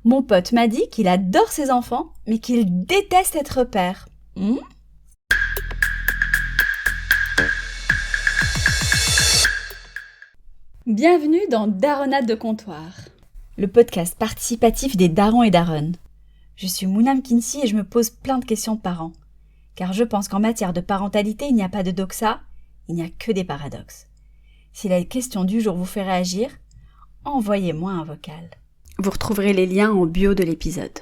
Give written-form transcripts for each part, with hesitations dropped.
Mon pote m'a dit qu'il adore ses enfants, mais qu'il déteste être père. Bienvenue dans Daronnade de comptoir, le podcast participatif des darons et daronnes. Je suis Mounam Kinsi et je me pose plein de questions de parents. Car je pense qu'en matière de parentalité, il n'y a pas de doxa, il n'y a que des paradoxes. Si la question du jour vous fait réagir, envoyez-moi un vocal. Vous retrouverez les liens en bio de l'épisode.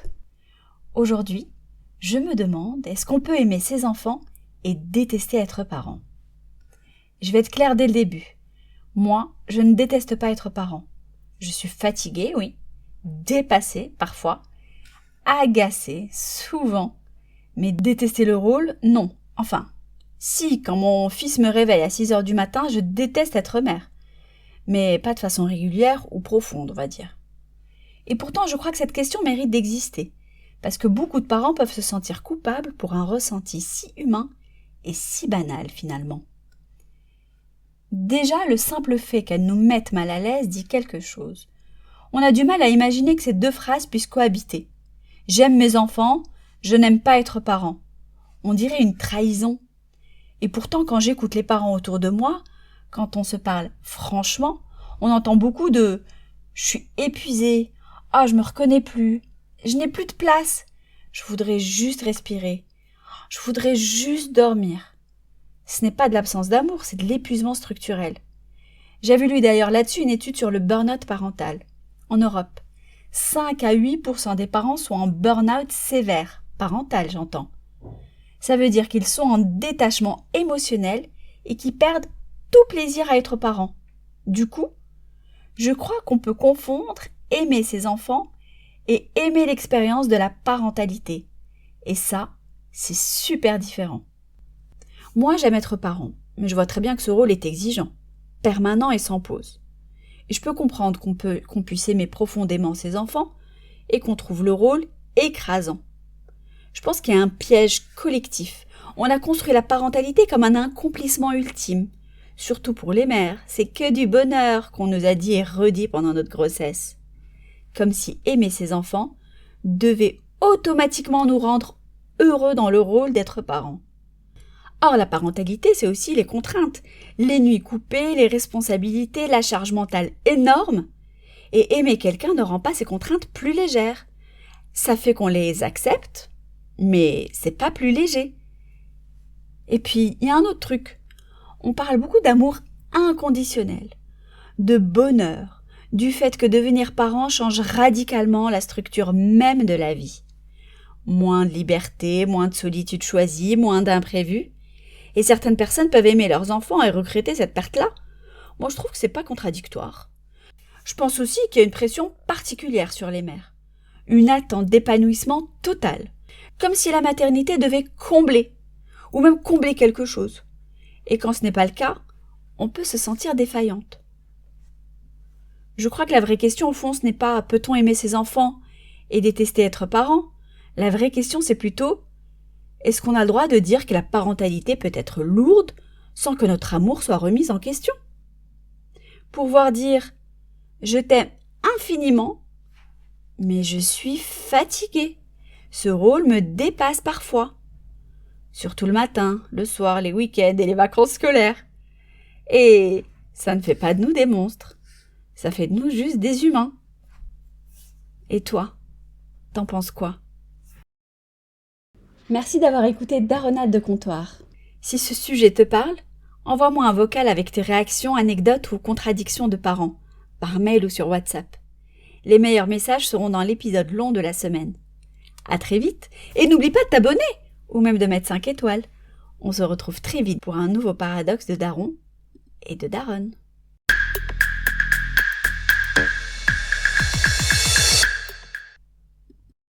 Aujourd'hui, je me demande, est-ce qu'on peut aimer ses enfants et détester être parent ? Je vais être claire dès le début. Moi, je ne déteste pas être parent. Je suis fatiguée, oui, dépassée parfois, agacée souvent, mais détester le rôle, non. Enfin, si, quand mon fils me réveille à 6h du matin, je déteste être mère. Mais pas de façon régulière ou profonde, on va dire. Et pourtant, je crois que cette question mérite d'exister, parce que beaucoup de parents peuvent se sentir coupables pour un ressenti si humain et si banal finalement. Déjà, le simple fait qu'elles nous mettent mal à l'aise dit quelque chose. On a du mal à imaginer que ces deux phrases puissent cohabiter. J'aime mes enfants, je n'aime pas être parent. On dirait une trahison. Et pourtant, quand j'écoute les parents autour de moi, quand on se parle franchement, on entend beaucoup de « je suis épuisée »,« ah, je me reconnais plus »,« je n'ai plus de place »,« je voudrais juste respirer »,« je voudrais juste dormir ». Ce n'est pas de l'absence d'amour, c'est de l'épuisement structurel. J'avais lu d'ailleurs là-dessus une étude sur le burn-out parental. En Europe, 5 à 8% des parents sont en burn-out sévère, parental j'entends. Ça veut dire qu'ils sont en détachement émotionnel et qu'ils perdent tout plaisir à être parents. Du coup, je crois qu'on peut confondre aimer ses enfants et aimer l'expérience de la parentalité. Et ça, c'est super différent. Moi, j'aime être parent, mais je vois très bien que ce rôle est exigeant, permanent et sans pause. Et je peux comprendre qu'on puisse aimer profondément ses enfants et qu'on trouve le rôle écrasant. Je pense qu'il y a un piège collectif. On a construit la parentalité comme un accomplissement ultime. Surtout pour les mères, c'est que du bonheur qu'on nous a dit et redit pendant notre grossesse. Comme si aimer ses enfants devait automatiquement nous rendre heureux dans le rôle d'être parents. Or, la parentalité, c'est aussi les contraintes, les nuits coupées, les responsabilités, la charge mentale énorme. Et aimer quelqu'un ne rend pas ces contraintes plus légères. Ça fait qu'on les accepte, mais c'est pas plus léger. Et puis, il y a un autre truc. On parle beaucoup d'amour inconditionnel, de bonheur, du fait que devenir parent change radicalement la structure même de la vie. Moins de liberté, moins de solitude choisie, moins d'imprévus. Et certaines personnes peuvent aimer leurs enfants et regretter cette perte-là. Moi, je trouve que c'est pas contradictoire. Je pense aussi qu'il y a une pression particulière sur les mères. Une attente d'épanouissement total. Comme si la maternité devait combler, ou même combler quelque chose. Et quand ce n'est pas le cas, on peut se sentir défaillante. Je crois que la vraie question, au fond, ce n'est pas « peut-on aimer ses enfants et détester être parent ?» La vraie question, c'est plutôt « est-ce qu'on a le droit de dire que la parentalité peut être lourde sans que notre amour soit remis en question ?» Pouvoir dire « je t'aime infiniment, mais je suis fatiguée. Ce rôle me dépasse parfois. » Surtout le matin, le soir, les week-ends et les vacances scolaires. Et ça ne fait pas de nous des monstres. Ça fait de nous juste des humains. Et toi, t'en penses quoi ? Merci d'avoir écouté Daronnade de comptoir. Si ce sujet te parle, envoie-moi un vocal avec tes réactions, anecdotes ou contradictions de parents, par mail ou sur WhatsApp. Les meilleurs messages seront dans l'épisode long de la semaine. À très vite, et n'oublie pas de t'abonner, ou même de mettre 5 étoiles. On se retrouve très vite pour un nouveau paradoxe de daron et de daronne.